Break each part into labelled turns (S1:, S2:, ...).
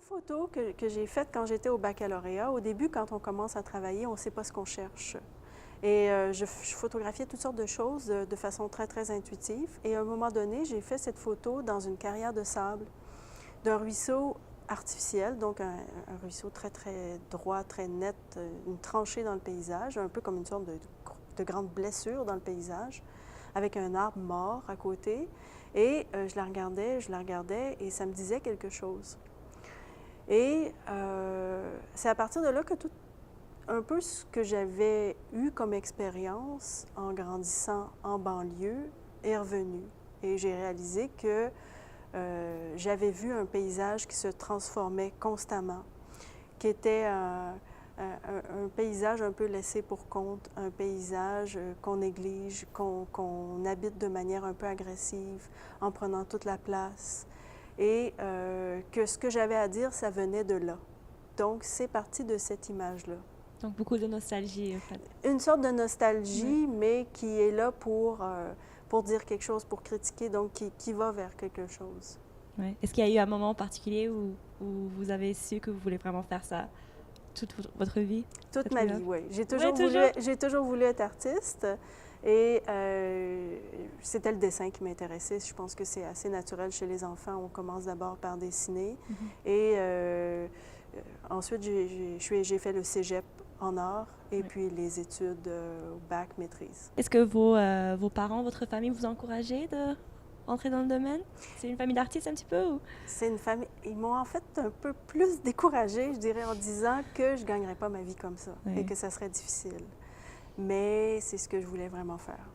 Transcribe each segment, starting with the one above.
S1: Photo que j'ai faite quand j'étais au baccalauréat. Au début, quand on commence à travailler, on ne sait pas ce qu'on cherche. Et je photographiais toutes sortes de choses de façon très, très intuitive. Et à un moment donné, j'ai fait cette photo dans une carrière de sable d'un ruisseau artificiel, donc un ruisseau très, très droit, très net, une tranchée dans le paysage, un peu comme une sorte de grande blessure dans le paysage, avec un arbre mort à côté. Et je la regardais, et ça me disait quelque chose. Et c'est à partir de là que un peu ce que j'avais eu comme expérience en grandissant en banlieue est revenu. Et j'ai réalisé que j'avais vu un paysage qui se transformait constamment, qui était un paysage un peu laissé pour compte, un paysage qu'on néglige, qu'on habite de manière un peu agressive, en prenant toute la place. Et que ce que j'avais à dire, ça venait de là. Donc, c'est parti de cette image-là.
S2: Donc beaucoup de nostalgie, en fait.
S1: Une sorte de
S2: Ouais.
S1: nostalgie, mais qui est là pour dire quelque chose, pour critiquer, donc qui va vers quelque chose.
S2: Ouais. Est-ce qu'il y a eu un moment particulier où vous avez su que vous voulez vraiment faire ça toute votre vie,
S1: Toute
S2: cette
S1: ma
S2: couleur?
S1: vie, oui.
S2: Ouais, toujours?
S1: J'ai toujours voulu être artiste. Et c'était le dessin qui m'intéressait. Je pense que c'est assez naturel chez les enfants. On commence d'abord par dessiner.
S2: Mhm.
S1: Et ensuite, j'ai fait le cégep en art et
S2: Ouais.
S1: puis les études au bac maîtrise.
S2: Est-ce que vos parents, votre famille vous encourageaient de rentrer dans le domaine? C'est une famille d'artistes un petit peu ou...
S1: C'est une famille. Ils m'ont en fait un peu plus découragée, je dirais, en disant que je ne gagnerais pas ma vie comme ça et
S2: Ouais.
S1: que ça serait difficile. Mais c'est ce que je voulais vraiment faire.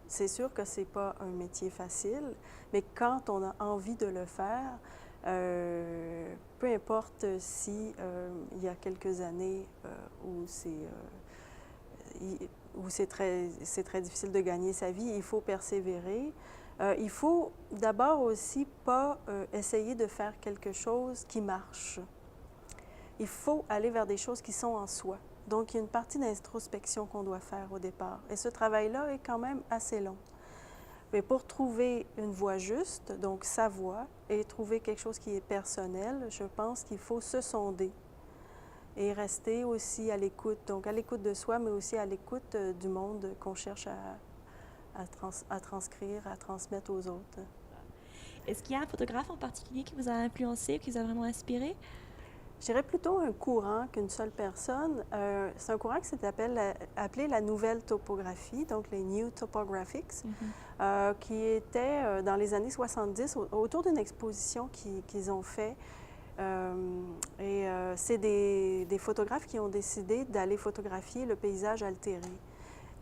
S1: C'est sûr que c'est pas un métier facile, mais quand on a envie de le faire, peu importe si il y a quelques années où c'est très difficile de gagner sa vie, il faut persévérer. Il faut d'abord aussi pas essayer de faire quelque chose qui marche. Il faut aller vers des choses qui sont en soi. Donc, il y a une partie d'introspection qu'on doit faire au départ. Et ce travail-là est quand même assez long. Mais pour trouver une voie juste, donc sa voie, et trouver quelque chose qui est personnel, je pense qu'il faut se sonder et rester aussi à l'écoute. Donc, à l'écoute de soi, mais aussi à l'écoute du monde qu'on cherche à transcrire, à transmettre aux autres.
S2: Est-ce qu'il y a un photographe en particulier qui vous a influencé, qui vous a vraiment inspiré?
S1: Je dirais plutôt un courant qu'une seule personne. C'est un courant qui s'est appelé la nouvelle topographie, donc les New Topographics,
S2: Mhm.
S1: qui était dans les années 70 autour d'une exposition qu'ils ont fait. C'est des photographes qui ont décidé d'aller photographier le paysage altéré.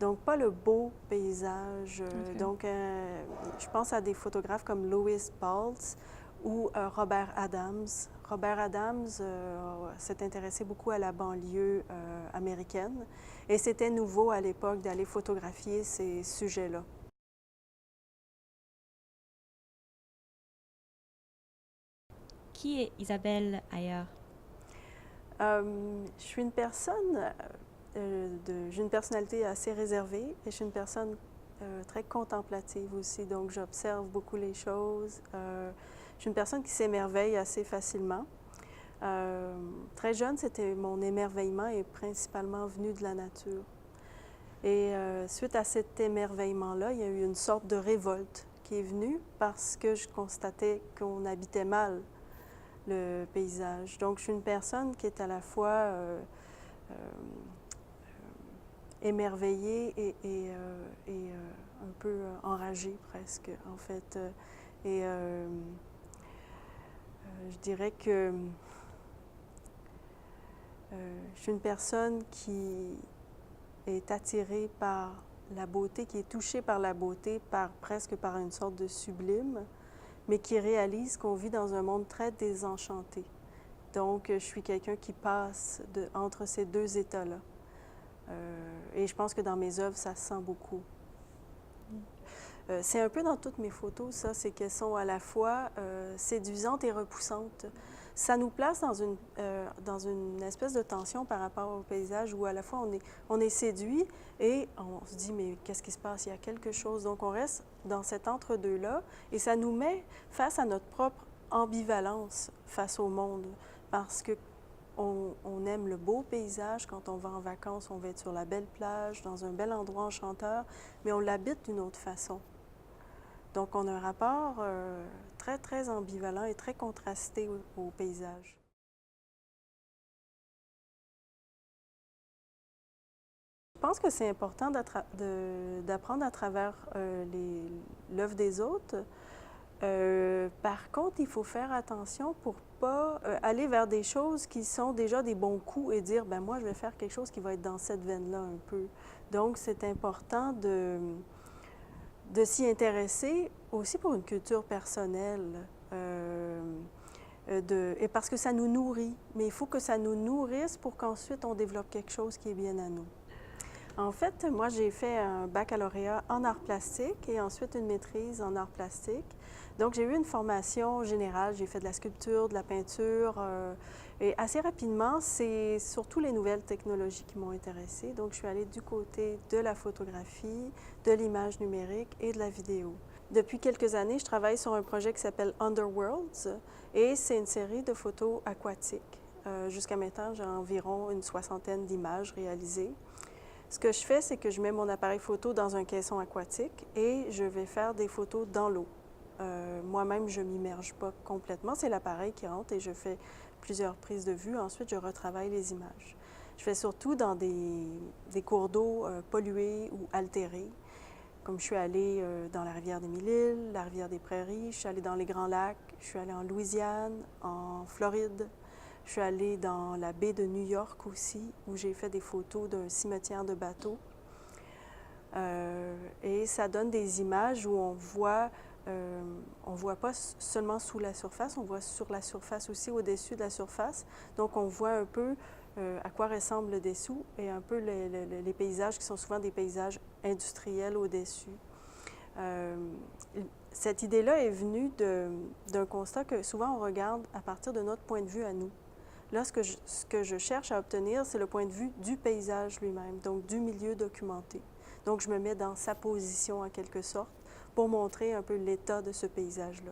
S1: Donc, pas le beau paysage.
S2: Ok.
S1: Je pense à des photographes comme Louis Baltz ou Robert Adams. Robert Adams s'est intéressé beaucoup à la banlieue américaine et c'était nouveau à l'époque d'aller photographier ces sujets-là.
S2: Qui est Isabelle Ayer?
S1: Je suis une personne, j'ai une personnalité assez réservée et je suis une personne très contemplative aussi, donc j'observe beaucoup les choses. Je suis une personne qui s'émerveille assez facilement. Très jeune, c'était mon émerveillement est principalement venu de la nature. Et suite à cet émerveillement-là, il y a eu une sorte de révolte qui est venue parce que je constatais qu'on habitait mal le paysage. Donc, je suis une personne qui est à la fois euh, émerveillée et un peu enragée presque, en fait. Et je dirais que je suis une personne qui est attirée par la beauté, qui est touchée par la beauté, presque par une sorte de sublime, mais qui réalise qu'on vit dans un monde très désenchanté. Donc, je suis quelqu'un qui passe entre ces deux états-là. Et je pense que dans mes œuvres, ça se sent beaucoup. C'est un peu dans toutes mes photos, ça, c'est qu'elles sont à la fois séduisantes et repoussantes. Ça nous place dans une espèce de tension par rapport au paysage où à la fois on est séduit et on se dit, mais qu'est-ce qui se passe? Il y a quelque chose. Donc, on reste dans cet entre-deux-là et ça nous met face à notre propre ambivalence face au monde. parce que on aime le beau paysage. Quand on va en vacances, on va être sur la belle plage, dans un bel endroit enchanteur, mais on l'habite d'une autre façon. Donc, on a un rapport très, très ambivalent et très contrasté au paysage. Je pense que c'est important d'apprendre à travers l'œuvre des autres. Par contre, il faut faire attention pour pas aller vers des choses qui sont déjà des bons coups et dire, ben moi, je vais faire quelque chose qui va être dans cette veine-là un peu. Donc, c'est important de s'y intéresser aussi pour une culture personnelle. Et parce que ça nous nourrit, mais il faut que ça nous nourrisse pour qu'ensuite on développe quelque chose qui est bien à nous. En fait, moi, j'ai fait un baccalauréat en arts plastiques et ensuite une maîtrise en arts plastiques. Donc, j'ai eu une formation générale. J'ai fait de la sculpture, de la peinture. Et assez rapidement, c'est surtout les nouvelles technologies qui m'ont intéressée. Donc, je suis allée du côté de la photographie, de l'image numérique et de la vidéo. Depuis quelques années, je travaille sur un projet qui s'appelle Underworlds et c'est une série de photos aquatiques. Jusqu'à maintenant, j'ai environ une 60aine d'images réalisées. Ce que je fais, c'est que je mets mon appareil photo dans un caisson aquatique et je vais faire des photos dans l'eau. Moi-même, je ne m'immerge pas complètement. C'est l'appareil qui rentre et je fais plusieurs prises de vue. Ensuite, je retravaille les images. Je fais surtout dans des cours d'eau pollués ou altérés. Comme je suis allée dans la rivière des Mille-Îles, la rivière des Prairies, je suis allée dans les Grands Lacs, je suis allée en Louisiane, en Floride. Je suis allée dans la baie de New York aussi, où j'ai fait des photos d'un cimetière de bateaux. Et ça donne des images où on voit pas seulement sous la surface, on voit sur la surface aussi, au-dessus de la surface. Donc, on voit un peu à quoi ressemble le dessous et un peu les paysages qui sont souvent des paysages industriels au-dessus. Cette idée-là est venue d'un constat que souvent on regarde à partir de notre point de vue à nous. Là, ce que je cherche à obtenir, c'est le point de vue du paysage lui-même, donc du milieu documenté. Donc, je me mets dans sa position en quelque sorte pour montrer un peu l'état de ce paysage-là.